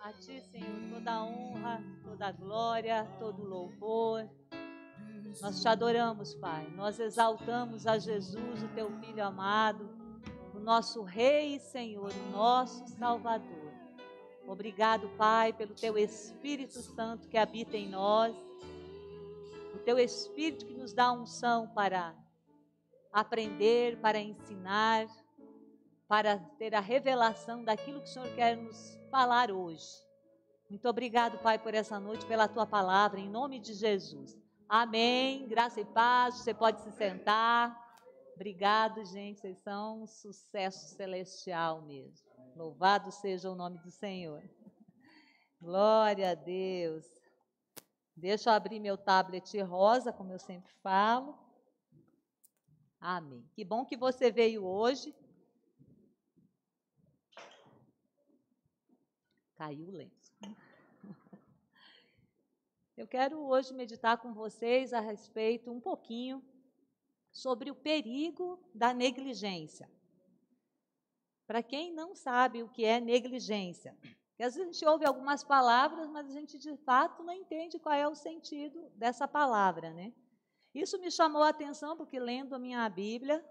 A Ti, Senhor, toda a honra, toda a glória, todo o louvor. Nós Te adoramos, Pai. Nós exaltamos a Jesus, o Teu Filho amado, o nosso Rei e Senhor, o nosso Salvador. Obrigado, Pai, pelo Teu Espírito Santo que habita em nós, o Teu Espírito que nos dá unção para aprender, para ensinar, para ter a revelação daquilo que o Senhor quer nos falar hoje. Muito obrigado, Pai, por essa noite, pela Tua palavra, em nome de Jesus. Amém, graça e paz, você pode se sentar. Obrigado, gente, vocês são um sucesso celestial mesmo. Louvado seja o nome do Senhor. Glória a Deus. Deixa eu abrir meu tablet rosa, como eu sempre falo. Amém. Que bom que você veio hoje. Caiu o lenço. Eu quero hoje meditar com vocês a respeito um pouquinho sobre o perigo da negligência. Para quem não sabe o que é negligência, porque às vezes a gente ouve algumas palavras, mas a gente de fato não entende qual é o sentido dessa palavra, né? Isso me chamou a atenção porque lendo a minha Bíblia,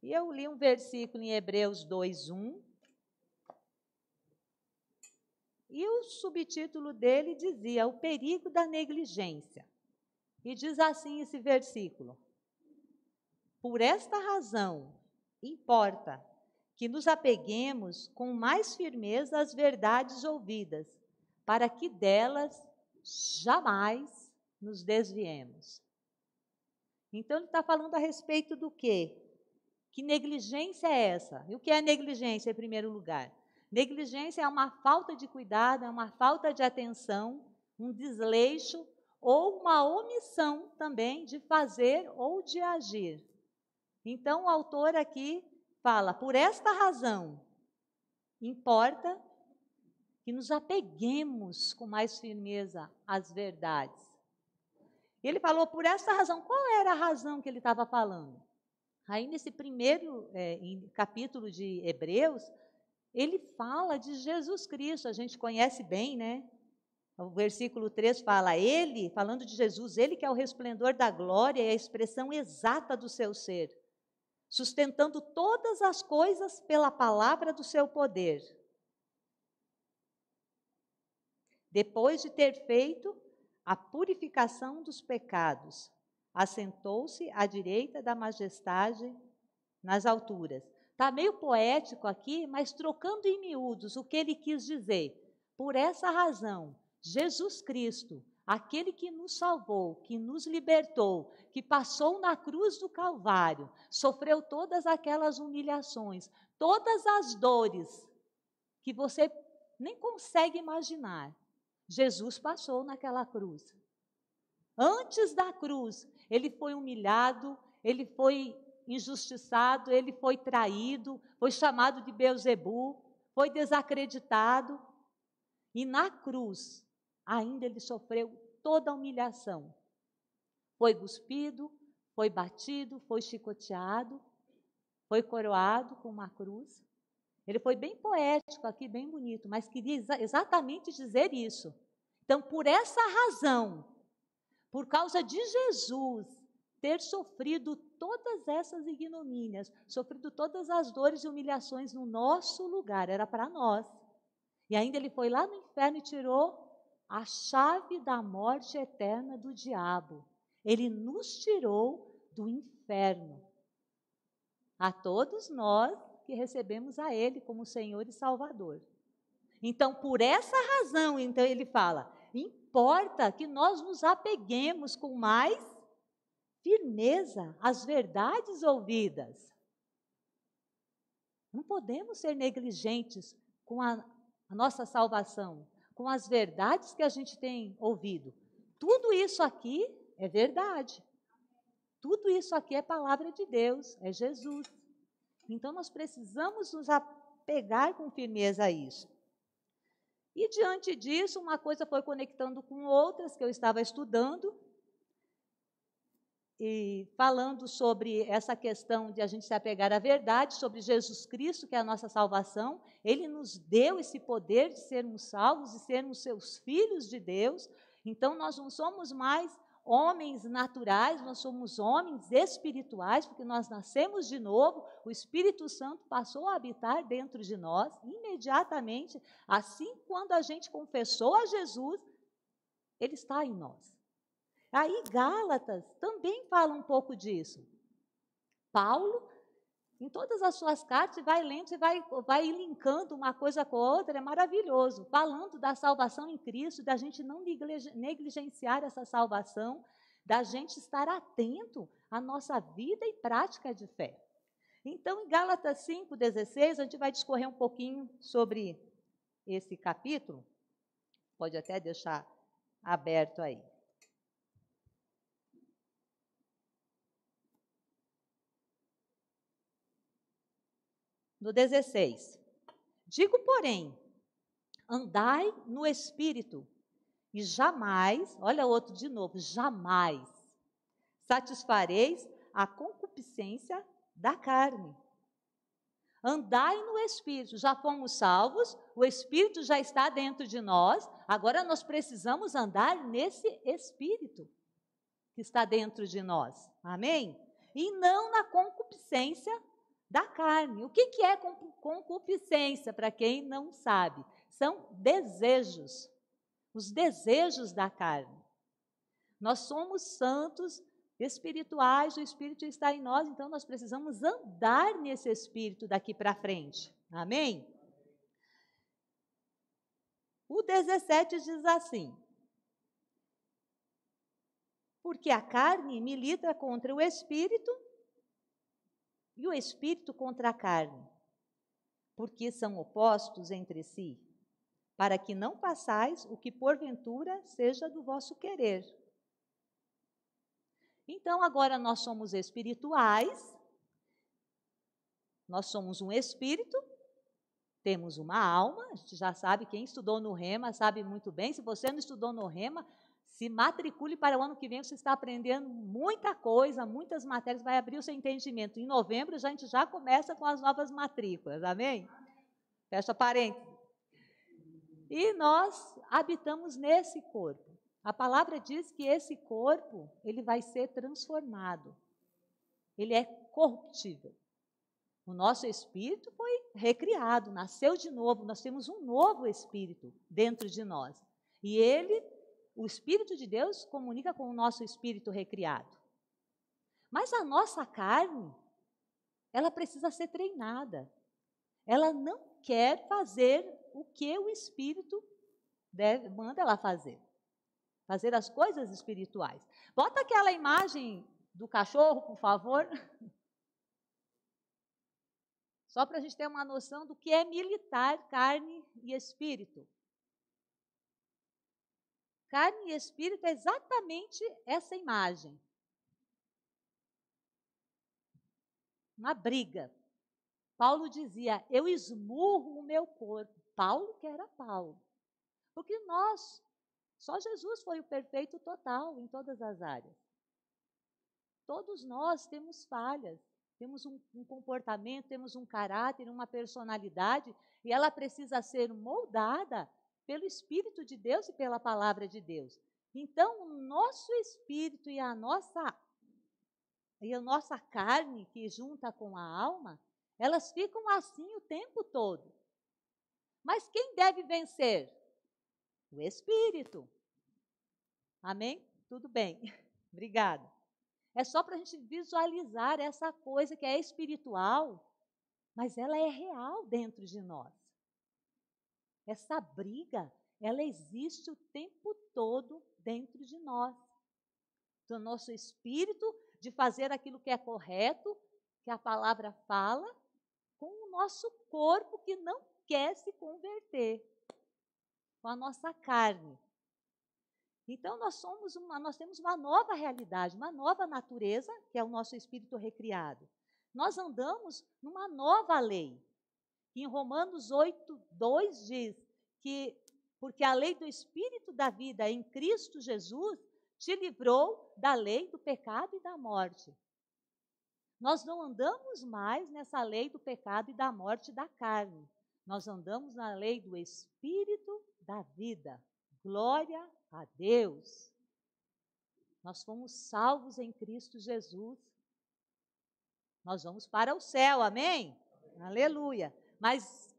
e eu li um versículo em Hebreus 2:1, e o subtítulo dele dizia: o perigo da negligência. E diz assim esse versículo: por esta razão, importa que nos apeguemos com mais firmeza às verdades ouvidas, para que delas jamais nos desviemos. Então ele está falando a respeito do quê? Que negligência é essa? E o que é negligência em primeiro lugar? Negligência é uma falta de cuidado, é uma falta de atenção, um desleixo ou uma omissão também de fazer ou de agir. Então o autor aqui fala: por esta razão, importa que nos apeguemos com mais firmeza às verdades. Ele falou por esta razão. Qual era a razão que ele estava falando? Aí nesse primeiro capítulo de Hebreus, ele fala de Jesus Cristo, a gente conhece bem, né? O versículo 3 fala, ele, falando de Jesus, ele que é o resplendor da glória e a expressão exata do seu ser, sustentando todas as coisas pela palavra do seu poder. Depois de ter feito a purificação dos pecados, assentou-se à direita da majestade nas alturas. Está meio poético aqui, mas trocando em miúdos o que ele quis dizer. Por essa razão, Jesus Cristo, aquele que nos salvou, que nos libertou, que passou na cruz do Calvário, sofreu todas aquelas humilhações, todas as dores que você nem consegue imaginar. Jesus passou naquela cruz. Antes da cruz, ele foi humilhado, ele foi injustiçado, ele foi traído, foi chamado de Beelzebu, foi desacreditado. E na cruz, ainda ele sofreu toda a humilhação. Foi cuspido, foi batido, foi chicoteado, foi coroado com uma cruz. Ele foi bem poético aqui, bem bonito, mas queria exatamente dizer isso. Então, por essa razão, por causa de Jesus ter sofrido todas essas ignomínias, sofrido todas as dores e humilhações no nosso lugar, era para nós. E ainda ele foi lá no inferno e tirou a chave da morte eterna do diabo. Ele nos tirou do inferno. A todos nós que recebemos a Ele como Senhor e Salvador. Então, por essa razão, então ele fala, importa que nós nos apeguemos com mais firmeza às verdades ouvidas. Não podemos ser negligentes com a nossa salvação, com as verdades que a gente tem ouvido. Tudo isso aqui é verdade. Tudo isso aqui é palavra de Deus, é Jesus. Então nós precisamos nos apegar com firmeza a isso. E diante disso, uma coisa foi conectando com outras que eu estava estudando. e falando sobre essa questão de a gente se apegar à verdade, sobre Jesus Cristo, que é a nossa salvação. Ele nos deu esse poder de sermos salvos e sermos seus filhos de Deus. Então, nós não somos mais homens naturais, nós somos homens espirituais, porque nós nascemos de novo, o Espírito Santo passou a habitar dentro de nós, imediatamente, assim quando a gente confessou a Jesus, ele está em nós. Aí Gálatas também fala um pouco disso. Paulo, em todas as suas cartas, vai lendo e vai linkando uma coisa com a outra, é maravilhoso, falando da salvação em Cristo, da gente não negligenciar essa salvação, da gente estar atento à nossa vida e prática de fé. Então, em Gálatas 5:16, a gente vai discorrer um pouquinho sobre esse capítulo, pode até deixar aberto aí. No 16, digo, porém, andai no Espírito, e jamais, olha outro de novo, jamais satisfareis a concupiscência da carne. Andai no Espírito, já fomos salvos, o Espírito já está dentro de nós, agora nós precisamos andar nesse Espírito que está dentro de nós, amém? E não na concupiscência da carne. O que é concupiscência, para quem não sabe? São desejos, os desejos da carne. Nós somos santos espirituais, o Espírito está em nós, então nós precisamos andar nesse Espírito daqui para frente, amém? O 17 diz assim: porque a carne milita contra o Espírito, e o Espírito contra a carne, porque são opostos entre si, para que não façais o que porventura seja do vosso querer. Então, agora nós somos espirituais, nós somos um espírito, temos uma alma, a gente já sabe, quem estudou no Rema sabe muito bem. Se você não estudou no Rema, se matricule para o ano que vem, você está aprendendo muita coisa, muitas matérias, vai abrir o seu entendimento. Em novembro, a gente já começa com as novas matrículas, amém? Fecha parênteses. E nós habitamos nesse corpo. A palavra diz que esse corpo, ele vai ser transformado. Ele é corruptível. O nosso espírito foi recriado, nasceu de novo, nós temos um novo espírito dentro de nós. E o Espírito de Deus comunica com o nosso espírito recriado. Mas a nossa carne, ela precisa ser treinada. Ela não quer fazer o que o Espírito manda ela fazer. Fazer as coisas espirituais. Bota aquela imagem do cachorro, por favor. Só para a gente ter uma noção do que é militar, carne e espírito. Carne e espírito é exatamente essa imagem. Uma briga. Paulo dizia, eu esmurro o meu corpo. Paulo que era Paulo. Porque só Jesus foi o perfeito total em todas as áreas. Todos nós temos falhas, temos um comportamento, temos um caráter, uma personalidade, e ela precisa ser moldada pelo Espírito de Deus e pela palavra de Deus. Então, o nosso espírito e a nossa carne, que junta com a alma, elas ficam assim o tempo todo. Mas quem deve vencer? O Espírito. Amém? Tudo bem. Obrigada. É só para a gente visualizar essa coisa que é espiritual, mas ela é real dentro de nós. Essa briga, ela existe o tempo todo dentro de nós. Do nosso espírito, de fazer aquilo que é correto, que a palavra fala, com o nosso corpo que não quer se converter, com a nossa carne. Então, nós temos uma nova realidade, uma nova natureza, que é o nosso espírito recriado. Nós andamos numa nova lei. Em Romanos 8:2 diz que, porque a lei do Espírito da vida em Cristo Jesus te livrou da lei do pecado e da morte. Nós não andamos mais nessa lei do pecado e da morte da carne. Nós andamos na lei do Espírito da vida. Glória a Deus. Nós fomos salvos em Cristo Jesus. Nós vamos para o céu, amém? Aleluia. Mas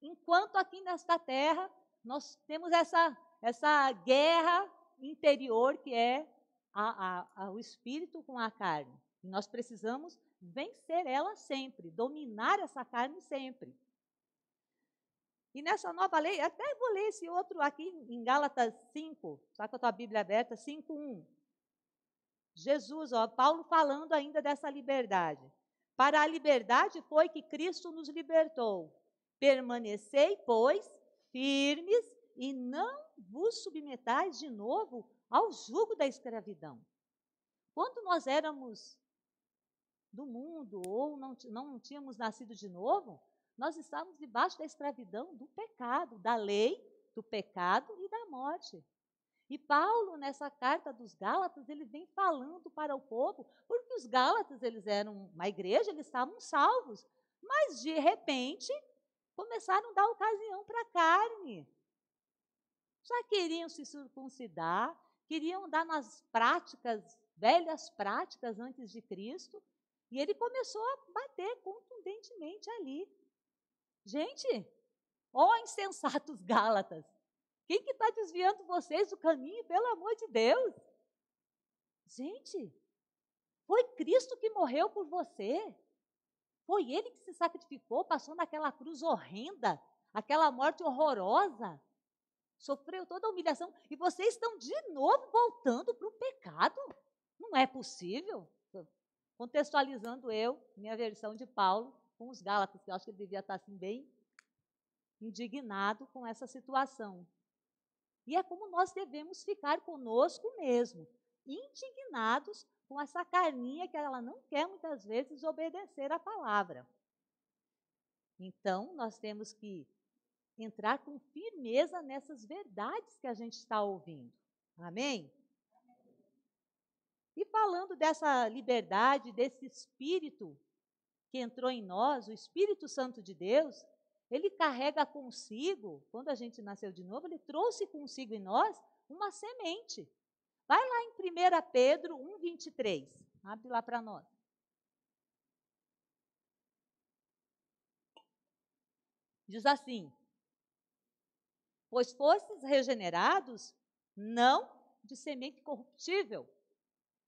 enquanto aqui nesta terra, nós temos essa guerra interior que é o espírito com a carne. E nós precisamos vencer ela sempre, dominar essa carne sempre. E nessa nova lei, até vou ler esse outro aqui em Gálatas 5, só com a tua Bíblia aberta, 5:1. Jesus, Paulo falando ainda dessa liberdade. Para a liberdade foi que Cristo nos libertou. Permanecei, pois, firmes e não vos submetais de novo ao jugo da escravidão. Quando nós éramos do mundo ou não tínhamos nascido de novo, nós estávamos debaixo da escravidão do pecado, da lei, do pecado e da morte. E Paulo, nessa carta dos Gálatas, ele vem falando para o povo, porque os Gálatas, eles eram uma igreja, eles estavam salvos, mas de repente começaram a dar ocasião para a carne. Já queriam se circuncidar, queriam andar nas práticas, velhas práticas antes de Cristo, e ele começou a bater contundentemente ali. Gente, ó insensatos Gálatas, quem que está desviando vocês do caminho, pelo amor de Deus? Gente, foi Cristo que morreu por você. Foi Ele que se sacrificou, passou naquela cruz horrenda, aquela morte horrorosa. Sofreu toda a humilhação. E vocês estão de novo voltando para o pecado? Não é possível. Contextualizando minha versão de Paulo, com os Gálatas, que eu acho que ele devia estar assim bem indignado com essa situação. E é como nós devemos ficar conosco mesmo, indignados com essa carninha que ela não quer muitas vezes obedecer à palavra. Então, nós temos que entrar com firmeza nessas verdades que a gente está ouvindo. Amém? E falando dessa liberdade, desse Espírito que entrou em nós, o Espírito Santo de Deus, ele carrega consigo, quando a gente nasceu de novo, ele trouxe consigo em nós uma semente. Vai lá em 1 Pedro 1:23, abre lá para nós. Diz assim: pois fostes regenerados, não de semente corruptível,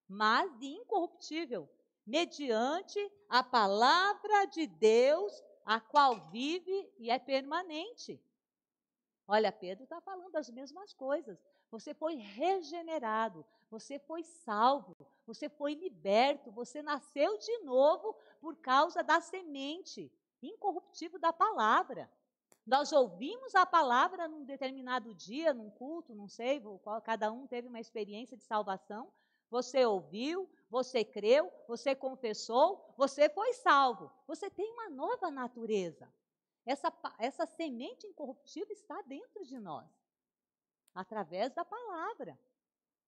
mas de incorruptível, mediante a palavra de Deus, a qual vive e é permanente. Olha, Pedro está falando as mesmas coisas. Você foi regenerado, você foi salvo, você foi liberto, você nasceu de novo por causa da semente incorruptível da palavra. Nós ouvimos a palavra num determinado dia, num culto, não sei, cada um teve uma experiência de salvação. Você ouviu, você creu, você confessou, você foi salvo. Você tem uma nova natureza. Essa semente incorruptível está dentro de nós, através da palavra.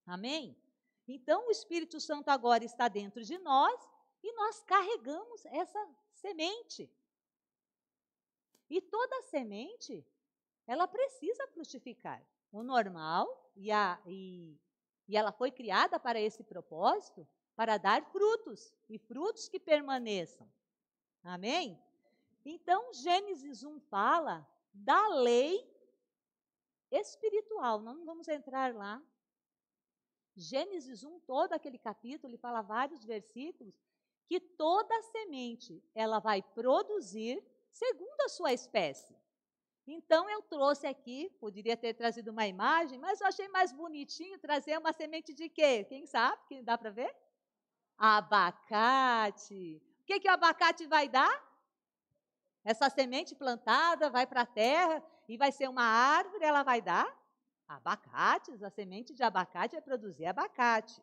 Amém? Então, o Espírito Santo agora está dentro de nós e nós carregamos essa semente. E toda semente, ela precisa frutificar. O normal, e ela foi criada para esse propósito, para dar frutos, e frutos que permaneçam. Amém? Então, Gênesis 1 fala da lei espiritual. Não vamos entrar lá. Gênesis 1, todo aquele capítulo, ele fala vários versículos, que toda semente, ela vai produzir segundo a sua espécie. Então, eu trouxe aqui, poderia ter trazido uma imagem, mas eu achei mais bonitinho trazer uma semente de quê? Quem sabe? Que dá para ver? Abacate. O que o abacate vai dar? Essa semente plantada vai para a terra e vai ser uma árvore, ela vai dar abacates, a semente de abacate vai produzir abacate.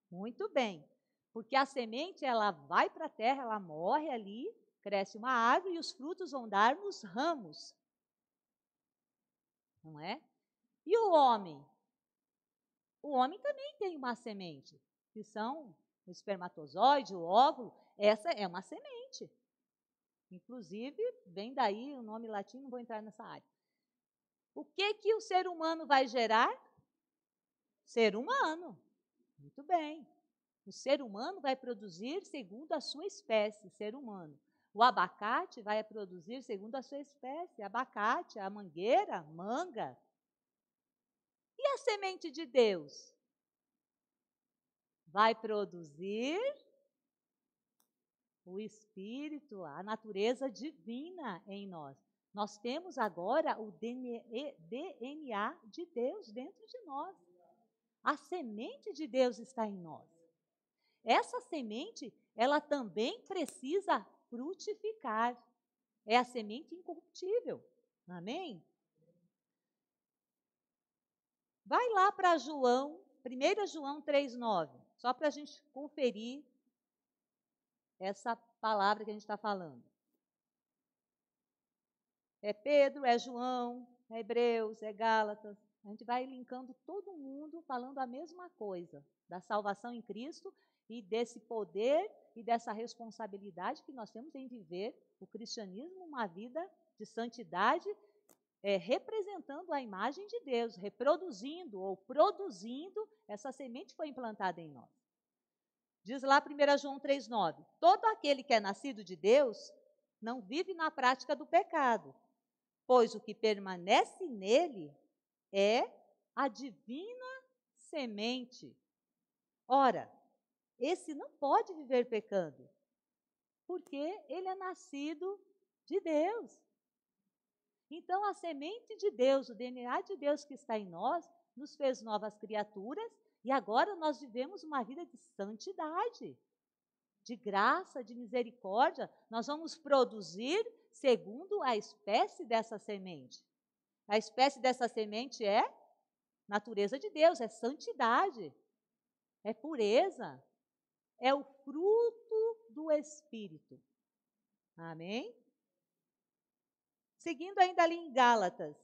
Muito bem, porque a semente ela vai para a terra, ela morre ali, cresce uma árvore e os frutos vão dar nos ramos. Não é? E o homem? O homem também tem uma semente, que são o espermatozoide, o óvulo, essa é uma semente. Inclusive, vem daí o nome latino, não vou entrar nessa área. O que o ser humano vai gerar? Ser humano. Muito bem. O ser humano vai produzir segundo a sua espécie, ser humano. O abacate vai produzir segundo a sua espécie, abacate, a mangueira, manga. E a semente de Deus? Vai produzir o Espírito, a natureza divina em nós. Nós temos agora o DNA de Deus dentro de nós. A semente de Deus está em nós. Essa semente, ela também precisa frutificar. É a semente incorruptível. Amém? Vai lá para João, 1 João 3,9, só para a gente conferir essa palavra que a gente está falando. É Pedro, é João, é Hebreus, é Gálatas. A gente vai linkando todo mundo falando a mesma coisa, da salvação em Cristo e desse poder e dessa responsabilidade que nós temos em viver o cristianismo, uma vida de santidade, representando a imagem de Deus, reproduzindo ou produzindo, essa semente foi implantada em nós. Diz lá 1 João 3,9, todo aquele que é nascido de Deus não vive na prática do pecado, pois o que permanece nele é a divina semente. Ora, esse não pode viver pecando, porque ele é nascido de Deus. Então, a semente de Deus, o DNA de Deus que está em nós, nos fez novas criaturas e agora nós vivemos uma vida de santidade, de graça, de misericórdia. Nós vamos produzir segundo a espécie dessa semente. A espécie dessa semente é natureza de Deus, é santidade, é pureza, é o fruto do Espírito. Amém? Seguindo ainda ali em Gálatas,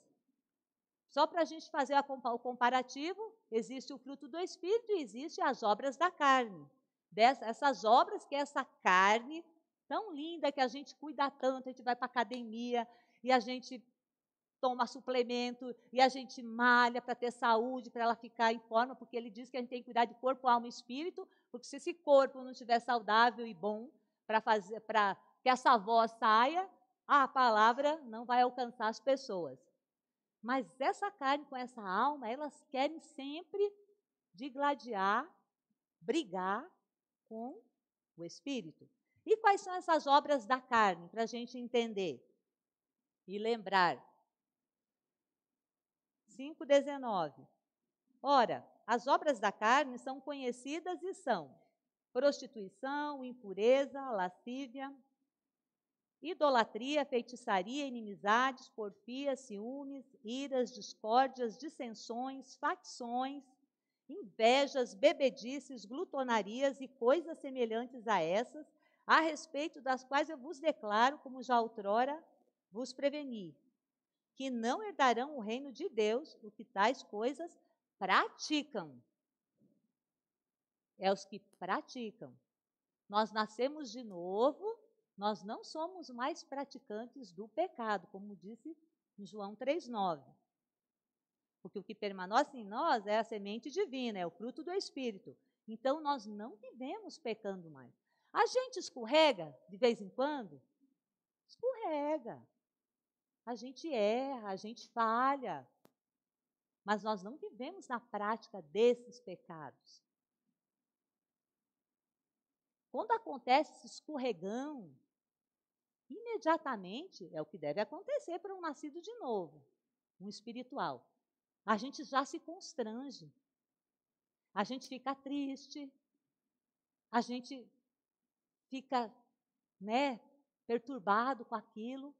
só para a gente fazer o comparativo, existe o fruto do Espírito e existe as obras da carne. Essas obras que é essa carne tão linda que a gente cuida tanto, a gente vai para a academia e a gente toma suplemento e a gente malha para ter saúde, para ela ficar em forma, porque ele diz que a gente tem que cuidar de corpo, alma e espírito, porque se esse corpo não estiver saudável e bom para que essa voz saia, a palavra não vai alcançar as pessoas. Mas essa carne com essa alma, elas querem sempre digladiar, brigar com o Espírito. E quais são essas obras da carne, para a gente entender e lembrar? 5,19. Ora, as obras da carne são conhecidas e são prostituição, impureza, lascívia, idolatria, feitiçaria, inimizades, porfias, ciúmes, iras, discórdias, dissensões, facções, invejas, bebedices, glutonarias e coisas semelhantes a essas, a respeito das quais eu vos declaro, como já outrora vos preveni, que não herdarão o reino de Deus, o que tais coisas praticam. É os que praticam. Nós nascemos de novo, nós não somos mais praticantes do pecado, como disse em João 3,9. Porque o que permanece em nós é a semente divina, é o fruto do Espírito. Então, nós não vivemos pecando mais. A gente escorrega de vez em quando? Escorrega. A gente erra, a gente falha. Mas nós não vivemos na prática desses pecados. Quando acontece esse escorregão, imediatamente é o que deve acontecer para um nascido de novo, um espiritual. A gente já se constrange, a gente fica triste, a gente fica, perturbado com aquilo,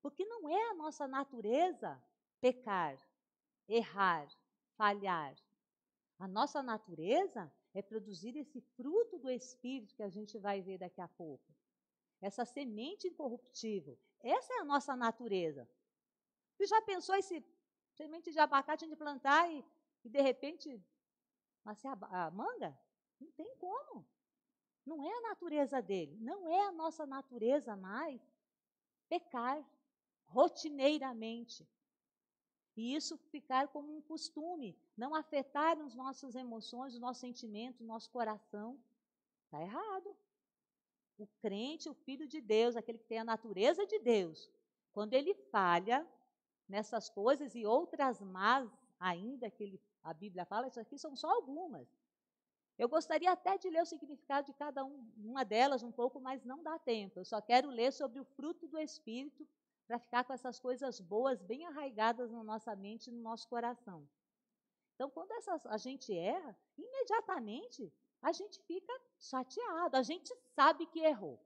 porque não é a nossa natureza pecar, errar, falhar. A nossa natureza é produzir esse fruto do Espírito que a gente vai ver daqui a pouco. Essa semente incorruptível. Essa é a nossa natureza. Você já pensou esse semente de abacate a gente plantar e de repente nascer a manga? Não tem como. Não é a natureza dele, não é a nossa natureza mais pecar rotineiramente. E isso ficar como um costume, não afetar as nossas emoções, os nossos sentimentos, o nosso coração. Está errado. O crente, o filho de Deus, aquele que tem a natureza de Deus, quando ele falha nessas coisas e outras más ainda, a Bíblia fala, isso aqui são só algumas. Eu gostaria até de ler o significado de cada uma delas um pouco, mas não dá tempo. Eu só quero ler sobre o fruto do Espírito para ficar com essas coisas boas bem arraigadas na nossa mente e no nosso coração. Então, quando a gente erra, imediatamente a gente fica chateado, a gente sabe que errou.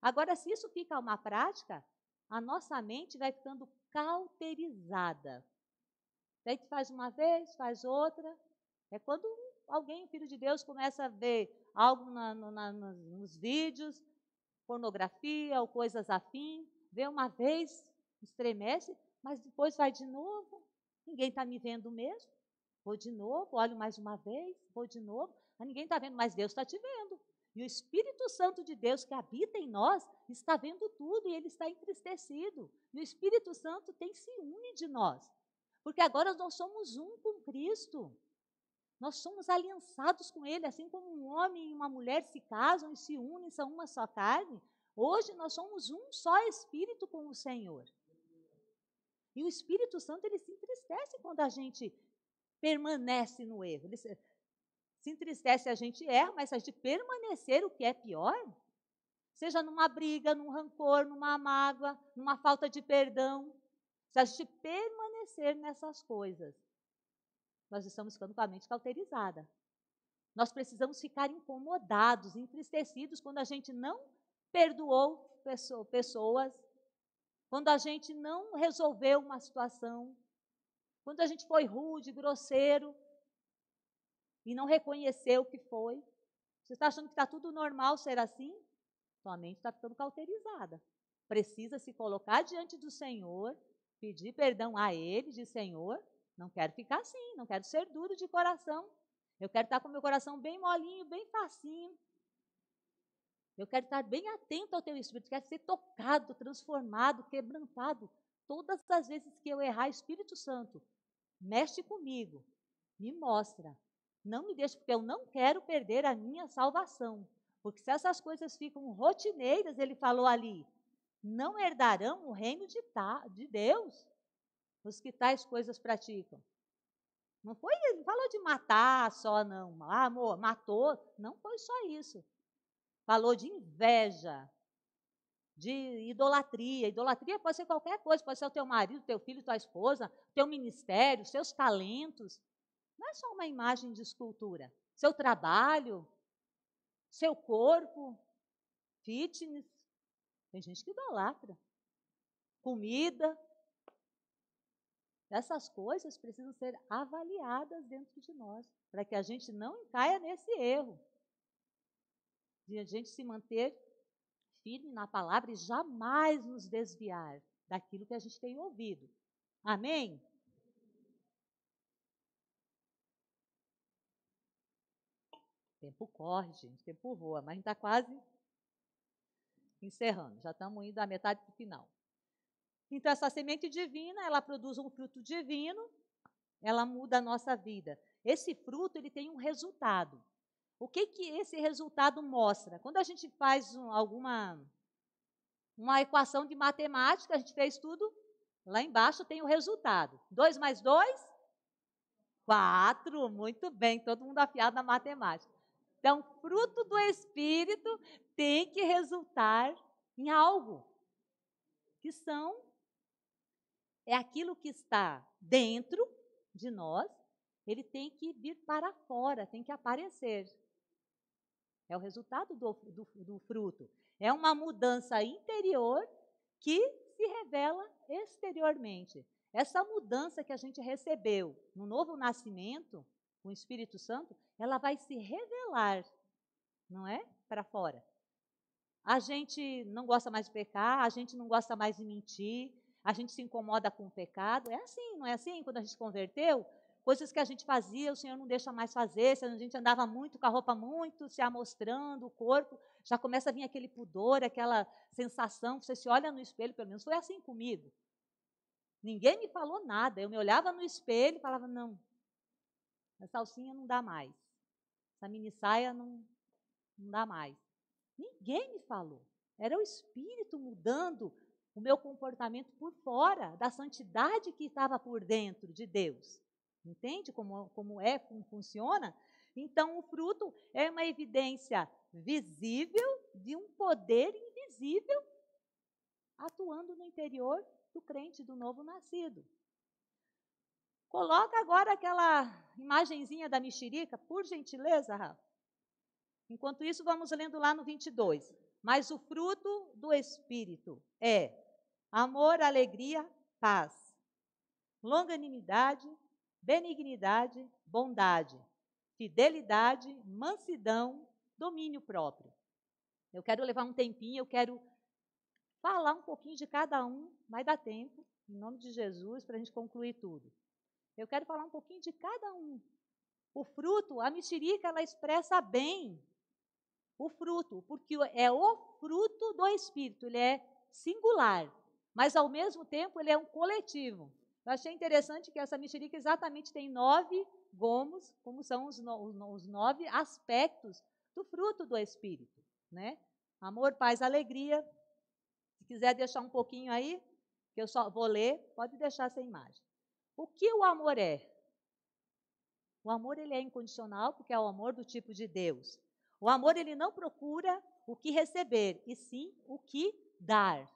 Agora, se isso fica uma prática, a nossa mente vai ficando cauterizada. Daí tu faz uma vez, faz outra. É quando alguém, filho de Deus, começa a ver algo nos vídeos, pornografia ou coisas afim, vê uma vez, estremece, mas depois vai de novo. Ninguém está me vendo mesmo. Vou de novo, olho mais uma vez, vou de novo. Mas ninguém está vendo, mas Deus está te vendo. E o Espírito Santo de Deus que habita em nós está vendo tudo e ele está entristecido. E o Espírito Santo tem ciúme de nós. Porque agora nós somos um com Cristo. Nós somos aliançados com Ele, assim como um homem e uma mulher se casam e se unem, são uma só carne. Hoje nós somos um só Espírito com o Senhor. E o Espírito Santo, ele se entristece quando a gente permanece no erro. Ele se entristece, a gente erra, mas se a gente permanecer, o que é pior, seja numa briga, num rancor, numa mágoa, numa falta de perdão, se a gente permanecer nessas coisas, nós estamos ficando com a mente cauterizada. Nós precisamos ficar incomodados, entristecidos, quando a gente não perdoou pessoas, quando a gente não resolveu uma situação, quando a gente foi rude, grosseiro, e não reconheceu o que foi. Você está achando que está tudo normal ser assim? Sua mente está ficando cauterizada. Precisa se colocar diante do Senhor, pedir perdão a Ele, dizer, Senhor, não quero ficar assim, não quero ser duro de coração. Eu quero estar com o meu coração bem molinho, bem facinho. Eu quero estar bem atento ao Teu Espírito, quero ser tocado, transformado, quebrantado. Todas as vezes que eu errar, Espírito Santo, mexe comigo, me mostra. Não me deixe, porque eu não quero perder a minha salvação. Porque se essas coisas ficam rotineiras, ele falou ali, não herdarão o reino de Deus os que tais coisas praticam. Não foi, ele não falou de matar só, não. Ah, amor, matou. Não foi só isso. Falou de inveja, de idolatria. Idolatria pode ser qualquer coisa, pode ser o teu marido, teu filho, tua esposa, teu ministério, seus talentos. Não é só uma imagem de escultura. Seu trabalho, seu corpo, fitness. Tem gente que idolatra. Comida. Essas coisas precisam ser avaliadas dentro de nós, para que a gente não caia nesse erro. De a gente se manter firme na palavra e jamais nos desviar daquilo que a gente tem ouvido. Amém? O tempo corre, gente, o tempo voa, mas a gente está quase encerrando, já estamos indo da metade para o final. Então, essa semente divina, ela produz um fruto divino, ela muda a nossa vida. Esse fruto, ele tem um resultado. O que esse resultado mostra? Quando a gente faz uma equação de matemática, a gente fez tudo, lá embaixo tem o resultado. 2 mais 2? 4. Muito bem, todo mundo afiado na matemática. Então, fruto do Espírito tem que resultar em algo, que é aquilo que está dentro de nós, ele tem que vir para fora, tem que aparecer. É o resultado do fruto. É uma mudança interior que se revela exteriormente. Essa mudança que a gente recebeu no novo nascimento, com o Espírito Santo, ela vai se revelar, não é? Para fora. A gente não gosta mais de pecar, a gente não gosta mais de mentir, a gente se incomoda com o pecado. É assim, não é assim? Quando a gente se converteu, Coisas que a gente fazia, o Senhor não deixa mais fazer. Se a gente andava muito com a roupa muito se amostrando, o corpo, já começa a vir aquele pudor, aquela sensação que você se olha no espelho, pelo menos foi assim comigo. Ninguém me falou nada. Eu me olhava no espelho e falava, não, essa alcinha não dá mais. Essa mini saia não dá mais. Ninguém me falou. Era o Espírito mudando o meu comportamento por fora, da santidade que estava por dentro de Deus. Entende como funciona? Então, o fruto é uma evidência visível de um poder invisível atuando no interior do crente, do novo nascido. Coloca agora aquela imagenzinha da mexerica, por gentileza, Rafa. Enquanto isso, vamos lendo lá no 22. Mas o fruto do Espírito é amor, alegria, paz, longanimidade, benignidade, bondade, fidelidade, mansidão, domínio próprio. Eu quero levar um tempinho, eu quero falar um pouquinho de cada um, vai dar tempo, em nome de Jesus, para a gente concluir tudo. Eu quero falar um pouquinho de cada um. O fruto, a mexerica, ela expressa bem o fruto, porque é o fruto do Espírito, ele é singular, mas ao mesmo tempo ele é um coletivo. Eu achei interessante que essa mexerica exatamente tem 9 gomos, como são os 9 aspectos do fruto do Espírito, né? Amor, paz, alegria. Se quiser deixar um pouquinho aí, que eu só vou ler, pode deixar essa imagem. O que o amor é? O amor ele é incondicional, porque é o amor do tipo de Deus. O amor ele não procura o que receber, e sim o que dar.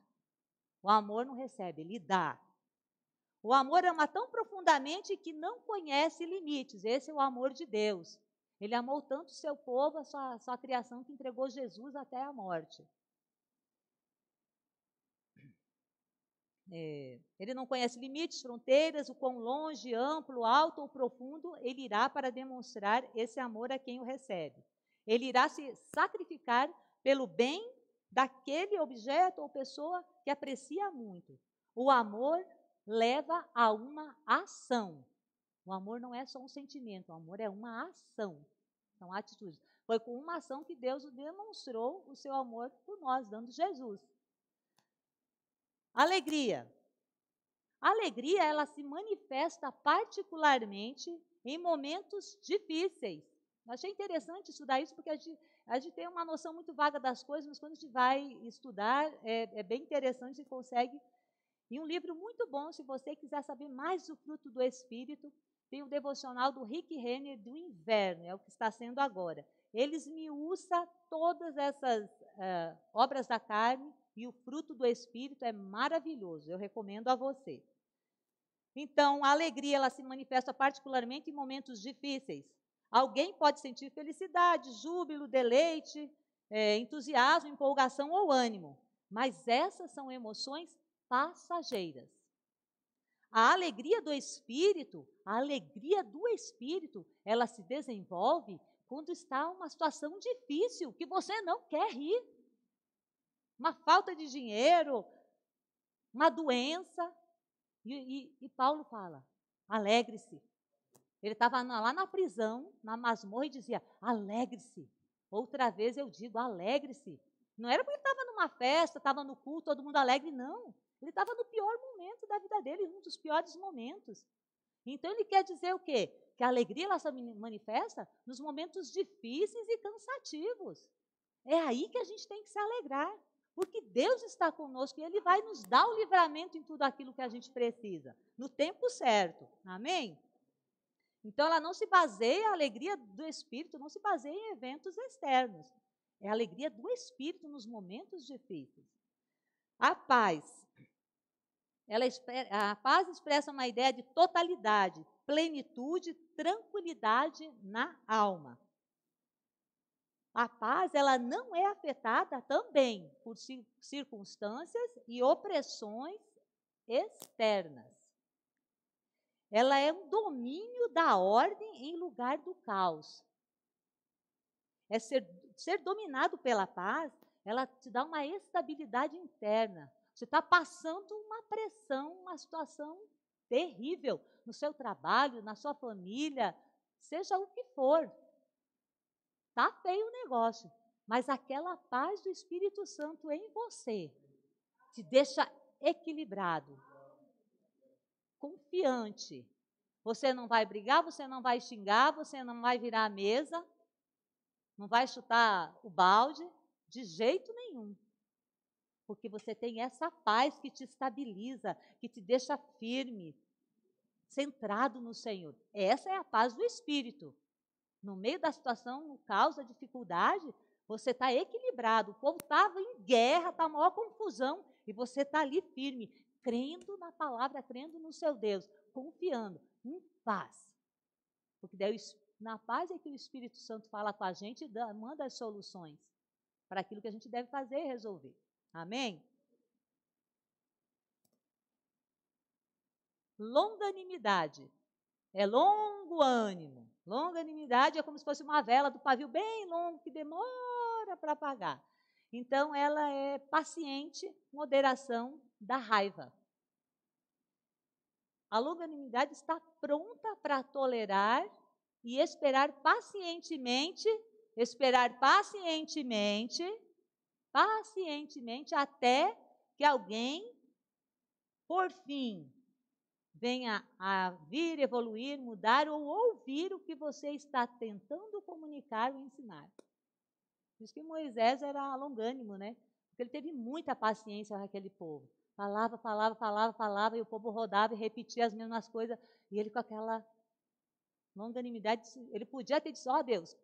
O amor não recebe, ele dá. O amor ama tão profundamente que não conhece limites. Esse é o amor de Deus. Ele amou tanto o seu povo, a sua criação, que entregou Jesus até a morte. Ele não conhece limites, fronteiras, o quão longe, amplo, alto ou profundo ele irá para demonstrar esse amor a quem o recebe. Ele irá se sacrificar pelo bem daquele objeto ou pessoa que aprecia muito. O amor leva a uma ação. O amor não é só um sentimento, o amor é uma ação. São atitudes. Foi com uma ação que Deus demonstrou o seu amor por nós, dando Jesus. Alegria. A alegria, ela se manifesta particularmente em momentos difíceis. Eu achei interessante estudar isso, porque a gente tem uma noção muito vaga das coisas, mas quando a gente vai estudar, é bem interessante e consegue. E um livro muito bom, se você quiser saber mais do fruto do Espírito, tem o devocional do Rick Renner do Inverno, é o que está sendo agora. Ele esmiuça todas essas obras da carne, e o fruto do Espírito é maravilhoso, eu recomendo a você. Então, a alegria, ela se manifesta particularmente em momentos difíceis. Alguém pode sentir felicidade, júbilo, deleite, entusiasmo, empolgação ou ânimo, mas essas são emoções passageiras. A alegria do Espírito, ela se desenvolve quando está uma situação difícil, que você não quer rir. Uma falta de dinheiro, uma doença. E Paulo fala, alegre-se. Ele estava lá na prisão, na masmorra, e dizia, alegre-se. Outra vez eu digo, alegre-se. Não era porque ele estava numa festa, estava no culto, todo mundo alegre, não. Ele estava no pior momento da vida dele, um dos piores momentos. Então, ele quer dizer o quê? Que a alegria ela se manifesta nos momentos difíceis e cansativos. É aí que a gente tem que se alegrar. Porque Deus está conosco e Ele vai nos dar o livramento em tudo aquilo que a gente precisa, no tempo certo. Amém? Então, ela não se baseia, a alegria do Espírito não se baseia em eventos externos. É a alegria do Espírito nos momentos difíceis. A paz. A paz expressa uma ideia de totalidade, plenitude, tranquilidade na alma. A paz, ela não é afetada também por circunstâncias e opressões externas. Ela é um domínio da ordem em lugar do caos. É ser dominado pela paz, ela te dá uma estabilidade interna. Você está passando uma pressão, uma situação terrível. no seu trabalho, na sua família, seja o que for. Está feio o negócio, mas aquela paz do Espírito Santo em você te deixa equilibrado, confiante. Você não vai brigar, você não vai xingar, você não vai virar a mesa, não vai chutar o balde, de jeito nenhum. Porque você tem essa paz que te estabiliza, que te deixa firme, centrado no Senhor. Essa é a paz do Espírito. No meio da situação, no caos, da dificuldade, você está equilibrado. O povo estava em guerra, está a maior confusão, e você está ali firme, crendo na palavra, crendo no seu Deus, confiando, em paz. Porque daí, na paz é que o Espírito Santo fala com a gente e manda as soluções para aquilo que a gente deve fazer e resolver. Amém? Longanimidade. É longo ânimo. Longanimidade é como se fosse uma vela do pavio bem longo que demora para apagar. Então, ela é paciente, moderação da raiva. A longanimidade está pronta para tolerar e esperar pacientemente até que alguém, por fim, venha a vir, evoluir, mudar ou ouvir o que você está tentando comunicar ou ensinar. Diz que Moisés era longânimo, né? Porque ele teve muita paciência com aquele povo. Falava, e o povo rodava e repetia as mesmas coisas. E ele com aquela longanimidade, ele podia ter dito, ó Deus,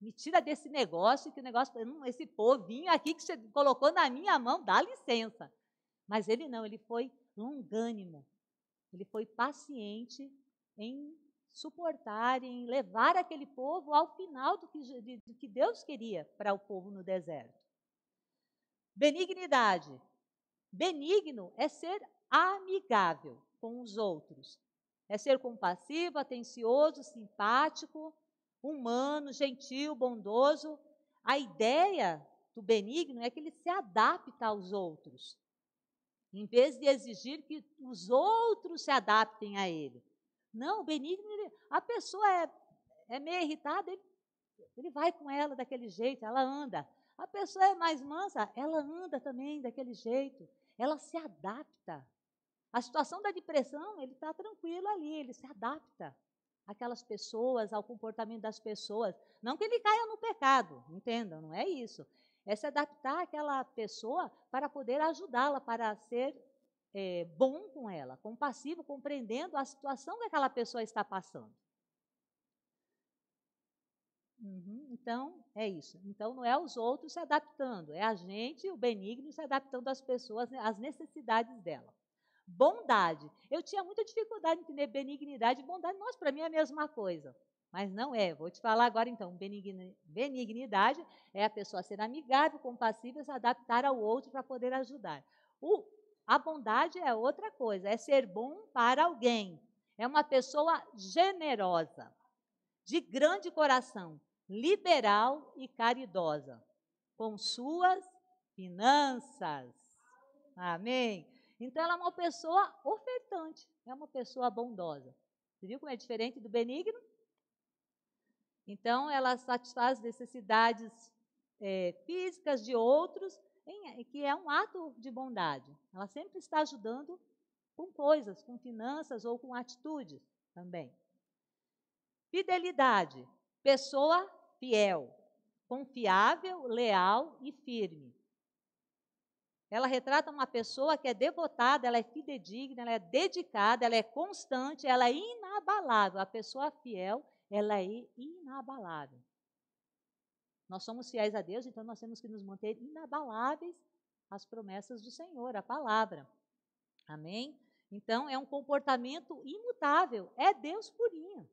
me tira desse negócio, que o negócio, esse povinho aqui que você colocou na minha mão, dá licença. Mas ele não, ele foi longânimo. Ele foi paciente em suportar, em levar aquele povo ao final do que Deus queria para o povo no deserto. Benignidade. Benigno é ser amigável com os outros. É ser compassivo, atencioso, simpático, humano, gentil, bondoso. A ideia do benigno é que ele se adapta aos outros, em vez de exigir que os outros se adaptem a ele. Não, o benigno, a pessoa é meio irritada, ele vai com ela daquele jeito, ela anda. A pessoa é mais mansa, ela anda também daquele jeito. Ela se adapta. A situação da depressão, ele está tranquilo ali, ele se adapta àquelas pessoas, ao comportamento das pessoas. Não que ele caia no pecado, entendam, não é isso. É se adaptar àquela pessoa para poder ajudá-la, para ser bom com ela, compassivo, compreendendo a situação que aquela pessoa está passando. Então, é isso. Então, não é os outros se adaptando, é a gente, o benigno, se adaptando às pessoas, às necessidades dela. Bondade. Eu tinha muita dificuldade em entender benignidade e bondade. Nossa, para mim é a mesma coisa. Mas não é. Vou te falar agora, então. Benignidade é a pessoa ser amigável, compassiva, se adaptar ao outro para poder ajudar. A bondade é outra coisa, é ser bom para alguém. É uma pessoa generosa, de grande coração, liberal e caridosa, com suas finanças. Amém? Então, ela é uma pessoa ofertante, é uma pessoa bondosa. Você viu como é diferente do benigno? Então, ela satisfaz necessidades físicas de outros, que é um ato de bondade. Ela sempre está ajudando com coisas, com finanças ou com atitudes também. Fidelidade, pessoa fiel, confiável, leal e firme. Ela retrata uma pessoa que é devotada, ela é fidedigna, ela é dedicada, ela é constante, ela é inabalável. A pessoa fiel, ela é inabalável. Nós somos fiéis a Deus, então nós temos que nos manter inabaláveis às promessas do Senhor, à palavra. Amém? Então, é um comportamento imutável, é Deus purinho.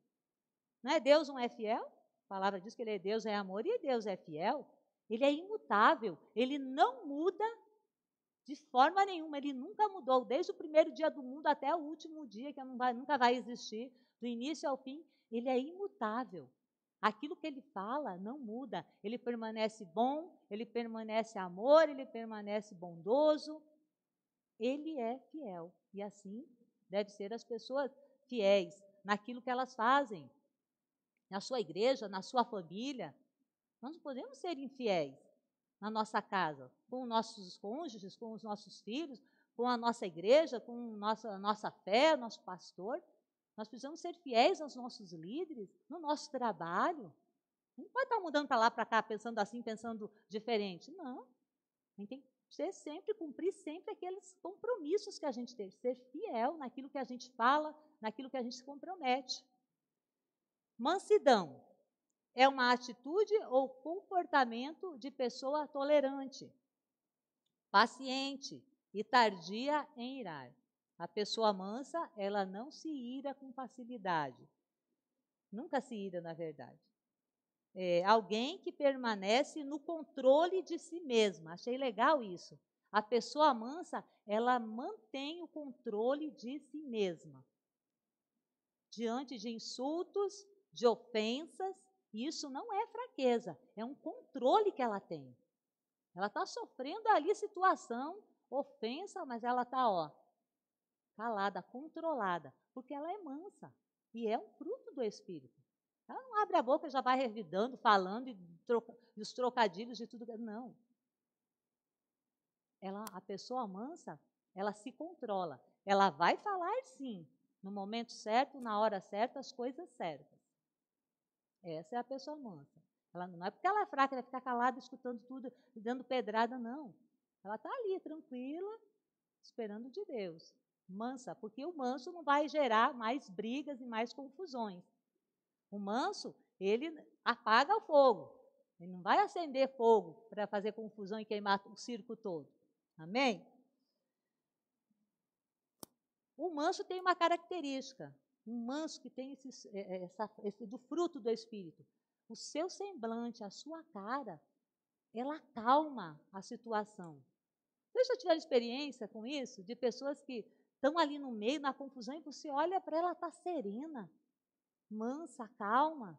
Não é Deus não é fiel? A palavra diz que Ele é Deus, é amor, e Deus é fiel. Ele é imutável, Ele não muda de forma nenhuma, Ele nunca mudou, desde o primeiro dia do mundo até o último dia, que nunca vai existir, do início ao fim, Ele é imutável. Aquilo que Ele fala não muda, Ele permanece bom, Ele permanece amor, Ele permanece bondoso, Ele é fiel, e assim deve ser as pessoas infiéis naquilo que elas fazem. Na sua igreja, na sua família, nós não podemos ser infiéis na nossa casa, com os nossos cônjuges, com os nossos filhos, com a nossa igreja, com a nossa fé, nosso pastor. Nós precisamos ser fiéis aos nossos líderes, no nosso trabalho. Não pode estar mudando para lá, para cá, pensando assim, pensando diferente. Não. A gente tem que ser sempre, cumprir sempre aqueles compromissos que a gente tem, ser fiel naquilo que a gente fala, naquilo que a gente se compromete. Mansidão é uma atitude ou comportamento de pessoa tolerante, paciente e tardia em irar. A pessoa mansa, ela não se ira com facilidade. Nunca se ira, na verdade. É alguém que permanece no controle de si mesma. Achei legal isso. A pessoa mansa, ela mantém o controle de si mesma. Diante de insultos, de ofensas, isso não é fraqueza, é um controle que ela tem. Ela está sofrendo ali situação, ofensa, mas ela está, calada, controlada, porque ela é mansa e é um fruto do Espírito. Ela não abre a boca e já vai revidando, falando e os trocadilhos de tudo. Não. A pessoa mansa, ela se controla. Ela vai falar sim, no momento certo, na hora certa, as coisas certas. Essa é a pessoa mansa. Ela não é porque ela é fraca, ela vai ficar calada, escutando tudo, dando pedrada, não. Ela está ali, tranquila, esperando de Deus. Mansa, porque o manso não vai gerar mais brigas e mais confusões. O manso, ele apaga o fogo. Ele não vai acender fogo para fazer confusão e queimar o circo todo. Amém? O manso tem uma característica. Um manso que tem esse do fruto do Espírito. O seu semblante, a sua cara, ela acalma a situação. Vocês já tiveram experiência com isso? De pessoas que estão ali no meio, na confusão, e você olha para ela, está serena, mansa, calma.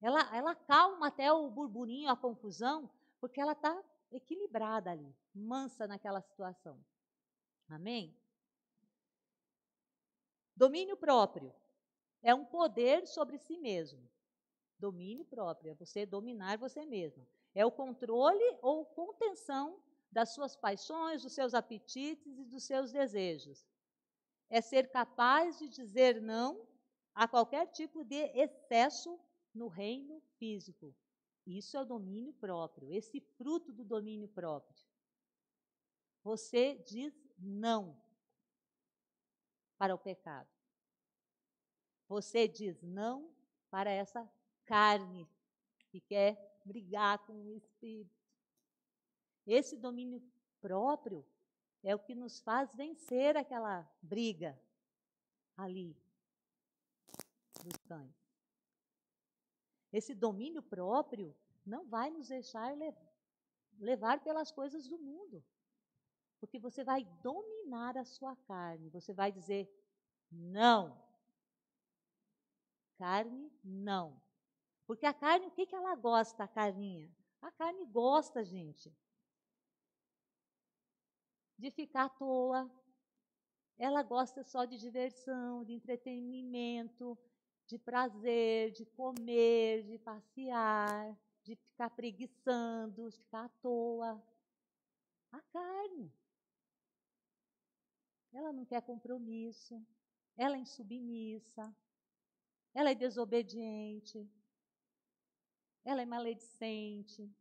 Ela acalma até o burburinho, a confusão, porque ela está equilibrada ali, mansa naquela situação. Amém? Domínio próprio é um poder sobre si mesmo. Domínio próprio é você dominar você mesmo. É o controle ou contenção das suas paixões, dos seus apetites e dos seus desejos. É ser capaz de dizer não a qualquer tipo de excesso no reino físico. Isso é o domínio próprio, esse fruto do domínio próprio. Você diz não para o pecado. Você diz não para essa carne que quer brigar com o Espírito. Esse domínio próprio é o que nos faz vencer aquela briga ali dos cães. Esse domínio próprio não vai nos deixar levar pelas coisas do mundo. Porque você vai dominar a sua carne. Você vai dizer não. Carne, não. Porque a carne, o que ela gosta, a carninha? A carne gosta, gente, de ficar à toa. Ela gosta só de diversão, de entretenimento, de prazer, de comer, de passear, de ficar preguiçando, de ficar à toa. A carne. Ela não quer compromisso, ela é insubmissa, ela é desobediente, ela é maledicente.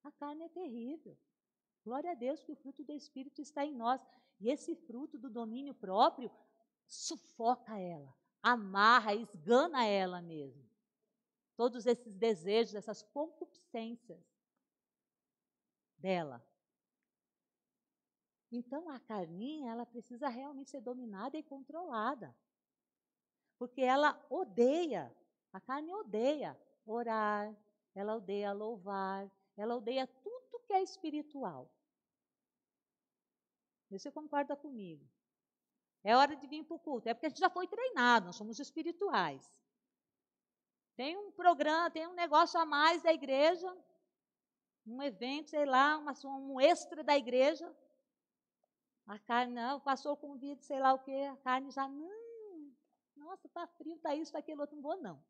A carne é terrível. Glória a Deus que o fruto do Espírito está em nós. E esse fruto do domínio próprio sufoca ela, amarra, esgana ela mesmo. Todos esses desejos, essas concupiscências dela. Então, a carninha, ela precisa realmente ser dominada e controlada. Porque ela odeia, a carne odeia orar, ela odeia louvar, ela odeia tudo que é espiritual. Você concorda comigo? É hora de vir para o culto. É porque a gente já foi treinado, nós somos espirituais. Tem um programa, tem um negócio a mais da igreja, um evento, sei lá, um extra da igreja. A carne, não, passou o convite, sei lá o quê, a carne já, não. Nossa, está frio, está isso, está aquele outro, não vou não.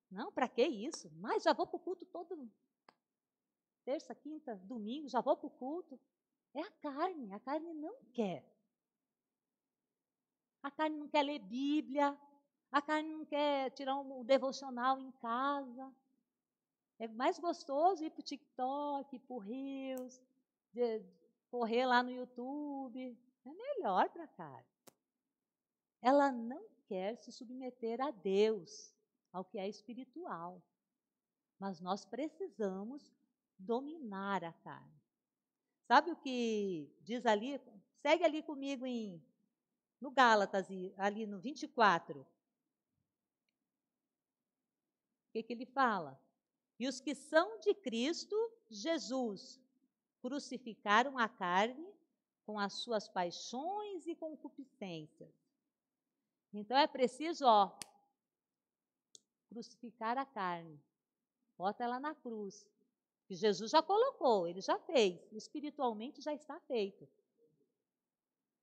Não, para que isso? Mas já vou para o culto todo, terça, quinta, domingo, já vou para o culto. É a carne não quer. A carne não quer ler Bíblia, a carne não quer tirar um devocional em casa. É mais gostoso ir para o TikTok, para o Reels, correr lá no YouTube. É melhor para a carne. Ela não quer se submeter a Deus, ao que é espiritual. Mas nós precisamos dominar a carne. Sabe o que diz ali? Segue ali comigo no Gálatas, ali no 24. O que ele fala? E os que são de Cristo Jesus crucificaram a carne com as suas paixões e concupiscências. Então é preciso, crucificar a carne. Bota ela na cruz. Que Jesus já colocou, ele já fez. Espiritualmente já está feito.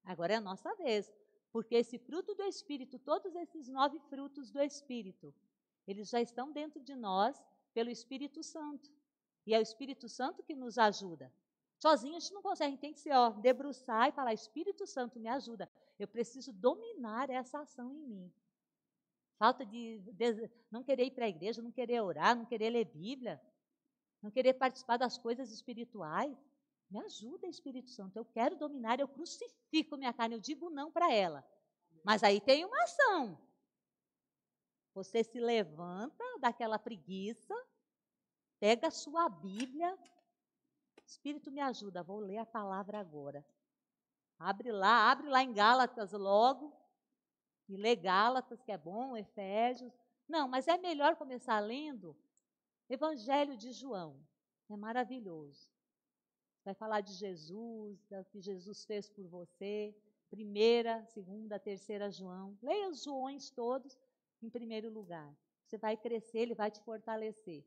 Agora é a nossa vez. Porque esse fruto do Espírito, todos esses 9 frutos do Espírito, eles já estão dentro de nós pelo Espírito Santo. E é o Espírito Santo que nos ajuda. Sozinho a gente não consegue, a gente tem que se debruçar e falar, Espírito Santo me ajuda. Eu preciso dominar essa ação em mim. Falta de não querer ir para a igreja, não querer orar, não querer ler Bíblia, não querer participar das coisas espirituais. Me ajuda, Espírito Santo. Eu quero dominar, eu crucifico minha carne, eu digo não para ela. Mas aí tem uma ação. Você se levanta daquela preguiça, pega a sua Bíblia. Espírito, me ajuda, vou ler a palavra agora. Abre lá em Gálatas logo. E lê Gálatas, que é bom, Efésios. Não, mas é melhor começar lendo Evangelho de João. É maravilhoso. Vai falar de Jesus, do que Jesus fez por você. 1ª, 2ª, 3ª João. Leia os Joões todos em primeiro lugar. Você vai crescer, ele vai te fortalecer.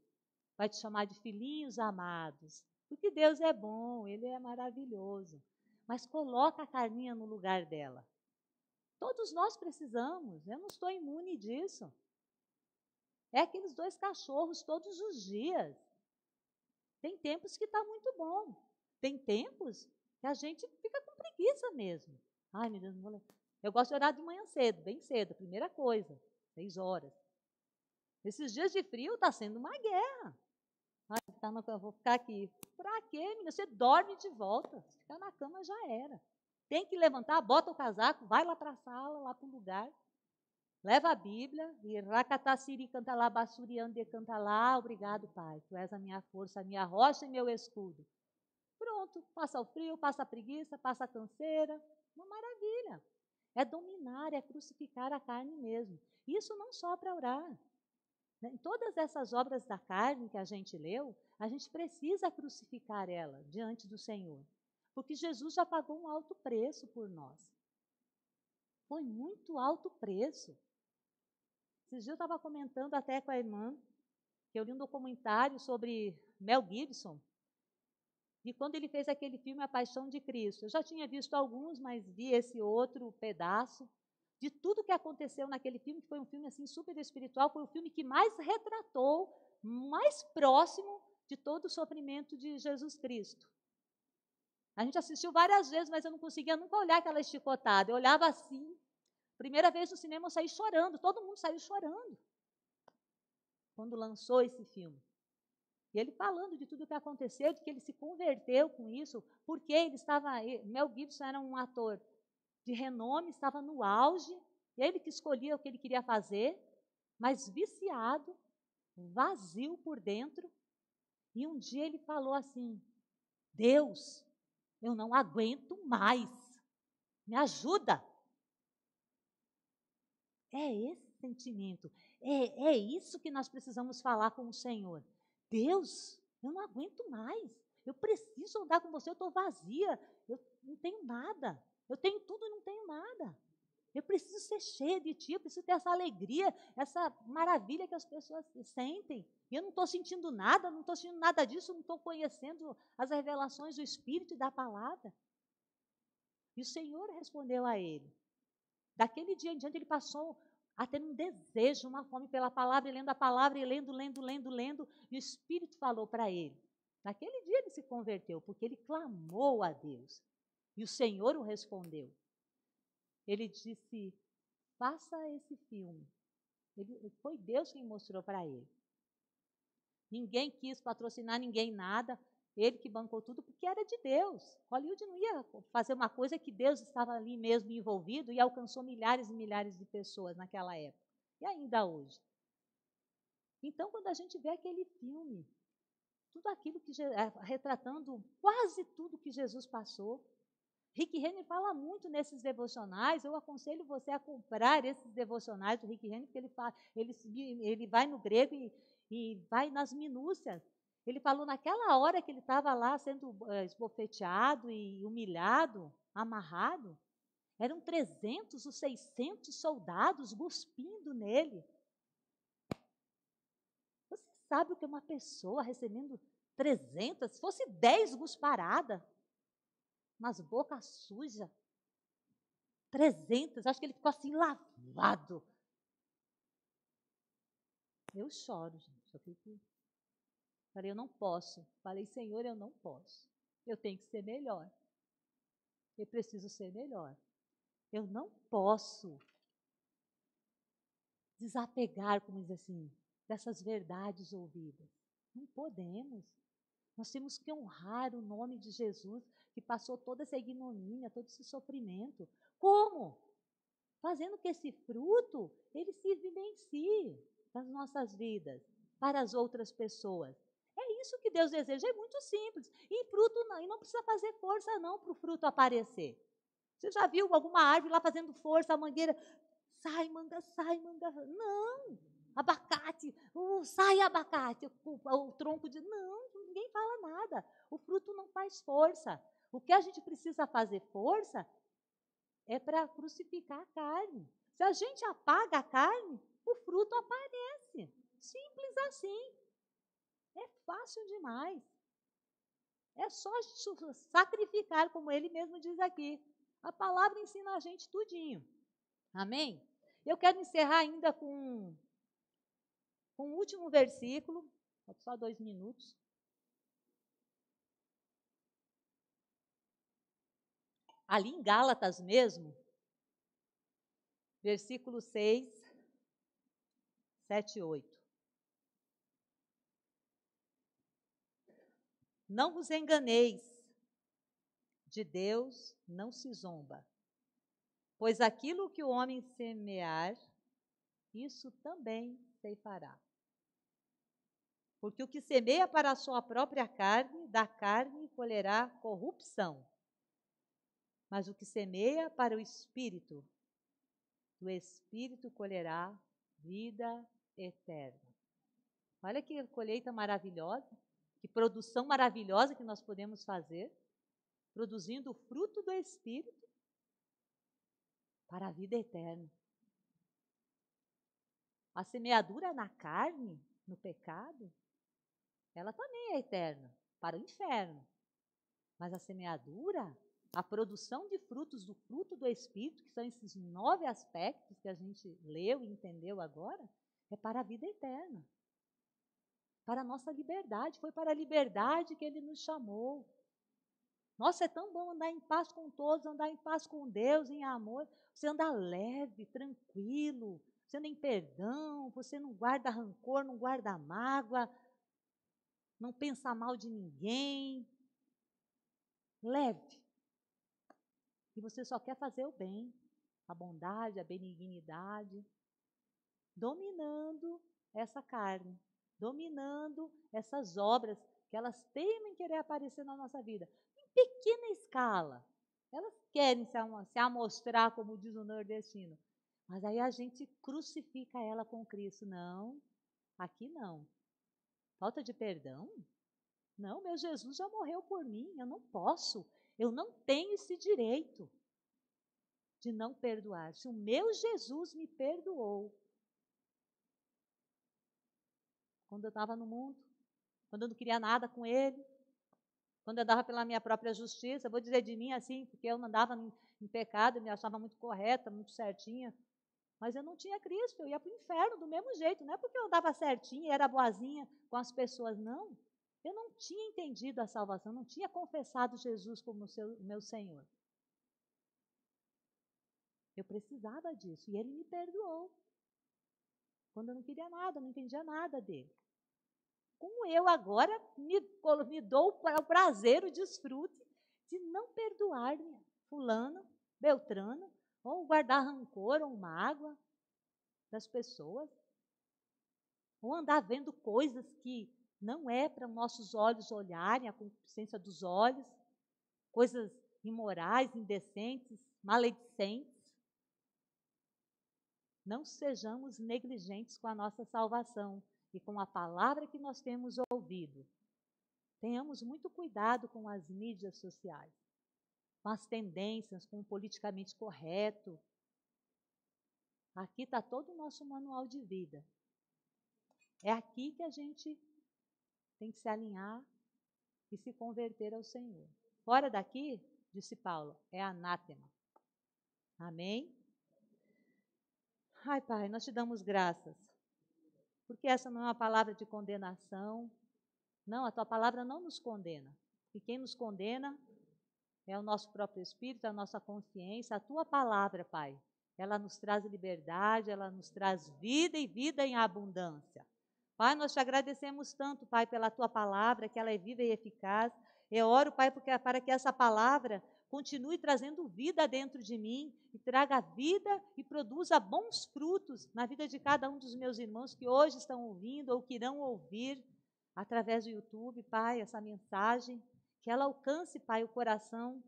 Vai te chamar de filhinhos amados. Porque Deus é bom, ele é maravilhoso. Mas coloca a carninha no lugar dela. Todos nós precisamos, eu não estou imune disso. É aqueles 2 cachorros todos os dias. Tem tempos que está muito bom. Tem tempos que a gente fica com preguiça mesmo. Ai, meu Deus, não vou ler. Eu gosto de orar de manhã cedo, bem cedo, primeira coisa, 6 horas. Esses dias de frio está sendo uma guerra. Ai, eu vou ficar aqui. Para quê, menina? Você dorme de volta. Se ficar na cama já era. Tem que levantar, bota o casaco, vai lá para a sala, lá para o lugar. Leva a Bíblia e racatassiri canta lá, bassuriande canta lá. Obrigado, Pai. Tu és a minha força, a minha rocha e meu escudo. Pronto, passa o frio, passa a preguiça, passa a canseira. Uma maravilha. É dominar, é crucificar a carne mesmo. Isso não só para orar. Em todas essas obras da carne que a gente leu, a gente precisa crucificar ela diante do Senhor. Porque Jesus já pagou um alto preço por nós. Foi muito alto preço. Esses dias eu estava comentando até com a irmã, que eu li um documentário sobre Mel Gibson, e quando ele fez aquele filme A Paixão de Cristo. Eu já tinha visto alguns, mas vi esse outro pedaço de tudo que aconteceu naquele filme, que foi um filme assim super espiritual, foi o filme que mais retratou, mais próximo de todo o sofrimento de Jesus Cristo. A gente assistiu várias vezes, mas eu não conseguia nunca olhar aquela chicotada. Eu olhava assim, primeira vez no cinema eu saí chorando, todo mundo saiu chorando quando lançou esse filme. E ele falando de tudo o que aconteceu, de que ele se converteu com isso, porque ele estava, Mel Gibson era um ator de renome, estava no auge, ele que escolhia o que ele queria fazer, mas viciado, vazio por dentro, e um dia ele falou assim, Deus, eu não aguento mais, me ajuda. É esse sentimento, é isso que nós precisamos falar com o Senhor. Deus, eu não aguento mais, eu preciso andar com você, eu estou vazia, eu não tenho nada, eu tenho tudo e não tenho nada. Eu preciso ser cheia de ti, eu preciso ter essa alegria, essa maravilha que as pessoas sentem. E eu não estou sentindo nada, não estou sentindo nada disso, não estou conhecendo as revelações do Espírito e da palavra. E o Senhor respondeu a ele. Daquele dia em diante ele passou a ter um desejo, uma fome pela palavra, e lendo a palavra, e lendo, e o Espírito falou para ele. Naquele dia ele se converteu, porque ele clamou a Deus, e o Senhor o respondeu. Ele disse, faça esse filme. Foi Deus quem mostrou para ele. Ninguém quis patrocinar ninguém nada, ele que bancou tudo, porque era de Deus. Hollywood não ia fazer uma coisa que Deus estava ali mesmo envolvido e alcançou milhares e milhares de pessoas naquela época, e ainda hoje. Então, quando a gente vê aquele filme, tudo aquilo que retratando quase tudo que Jesus passou, Rick Renner fala muito nesses devocionais. Eu aconselho você a comprar esses devocionais do Rick Renner, porque ele vai no grego e vai nas minúcias. Ele falou naquela hora que ele estava lá sendo esbofeteado e humilhado, amarrado, eram 300 ou 600 soldados cuspindo nele. Você sabe o que é uma pessoa recebendo 300, se fosse 10 gusparadas, mas boca suja, 300, acho que ele ficou assim lavado. Eu choro, gente. Falei, eu não posso. Falei, Senhor, eu não posso. Eu tenho que ser melhor. Eu preciso ser melhor. Eu não posso desapegar, como diz assim, dessas verdades ouvidas. Não podemos. Nós temos que honrar o nome de Jesus, que passou toda essa ignomínia, todo esse sofrimento. Como? Fazendo que esse fruto, ele se evidencie nas nossas vidas, para as outras pessoas. É isso que Deus deseja, é muito simples. E fruto não, e não precisa fazer força não para o fruto aparecer. Você já viu alguma árvore lá fazendo força, a mangueira, sai manga, não. Abacate, sai abacate, o tronco de, não, ninguém fala nada. O fruto não faz força. O que a gente precisa fazer força é para crucificar a carne. Se a gente apaga a carne, o fruto aparece. Simples assim. É fácil demais. É só sacrificar, como ele mesmo diz aqui. A palavra ensina a gente tudinho. Amém? Eu quero encerrar ainda com o último versículo, só 2 minutos. Ali em Gálatas mesmo, versículo 6, 7 e 8. Não vos enganeis, de Deus não se zomba, pois aquilo que o homem semear, isso também ceifará. Porque o que semeia para a sua própria carne, da carne colherá corrupção. Mas o que semeia para o Espírito, do Espírito colherá vida eterna. Olha que colheita maravilhosa, que produção maravilhosa que nós podemos fazer, produzindo o fruto do Espírito para a vida eterna. A semeadura na carne, no pecado, ela também é eterna, para o inferno. Mas a semeadura, a produção de frutos do fruto do Espírito, que são esses 9 aspectos que a gente leu e entendeu agora, é para a vida eterna. Para a nossa liberdade, foi para a liberdade que Ele nos chamou. Nossa, é tão bom andar em paz com todos, andar em paz com Deus, em amor. Você anda leve, tranquilo, você anda em perdão, você não guarda rancor, não guarda mágoa, não pensa mal de ninguém. Leve. E você só quer fazer o bem, a bondade, a benignidade, dominando essa carne, dominando essas obras que elas temem querer aparecer na nossa vida. Em pequena escala, elas querem se amostrar, como diz o nordestino. Mas aí a gente crucifica ela com Cristo. Não, aqui não. Falta de perdão? Não, meu Jesus já morreu por mim, eu não posso, eu não tenho esse direito de não perdoar. Se o meu Jesus me perdoou, quando eu estava no mundo, quando eu não queria nada com Ele, quando eu andava pela minha própria justiça, eu vou dizer de mim assim, porque eu não andava em pecado, eu me achava muito correta, muito certinha, Mas eu não tinha Cristo, eu ia para o inferno do mesmo jeito. Não é porque eu andava certinha e era boazinha com as pessoas, não. Eu não tinha entendido a salvação, não tinha confessado Jesus como o meu Senhor. Eu precisava disso e Ele me perdoou. Quando eu não queria nada, não entendia nada dele. Como eu agora me dou o prazer, o desfrute de não perdoar fulano, beltrano, ou guardar rancor ou mágoa das pessoas, ou andar vendo coisas que não é para nossos olhos olharem, a concupiscência dos olhos, coisas imorais, indecentes, maledicentes. Não sejamos negligentes com a nossa salvação e com a palavra que nós temos ouvido. Tenhamos muito cuidado com as mídias sociais, com as tendências, com o politicamente correto. Aqui está todo o nosso manual de vida. É aqui que a gente tem que se alinhar e se converter ao Senhor. Fora daqui, disse Paulo, é anátema. Amém? Ai, Pai, nós te damos graças, porque essa não é uma palavra de condenação. Não, a tua palavra não nos condena. E quem nos condena é o nosso próprio espírito, a nossa consciência. A tua palavra, Pai, ela nos traz liberdade, ela nos traz vida e vida em abundância. Pai, nós te agradecemos tanto, Pai, pela tua palavra, que ela é viva e eficaz. Eu oro, Pai, para que essa palavra continue trazendo vida dentro de mim e traga vida e produza bons frutos na vida de cada um dos meus irmãos que hoje estão ouvindo ou que irão ouvir através do YouTube, Pai, essa mensagem, que ela alcance, Pai, o coração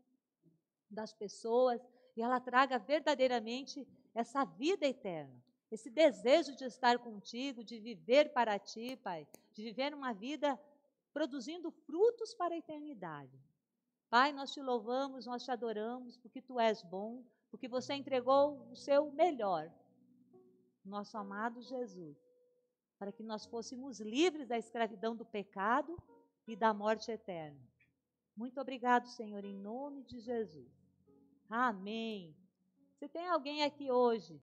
das pessoas e ela traga verdadeiramente essa vida eterna, esse desejo de estar contigo, de viver para ti, Pai, de viver uma vida produzindo frutos para a eternidade. Pai, nós te louvamos, nós te adoramos, porque tu és bom, porque você entregou o seu melhor, nosso amado Jesus, para que nós fôssemos livres da escravidão do pecado e da morte eterna. Muito obrigado, Senhor, em nome de Jesus. Amém. Você tem alguém aqui hoje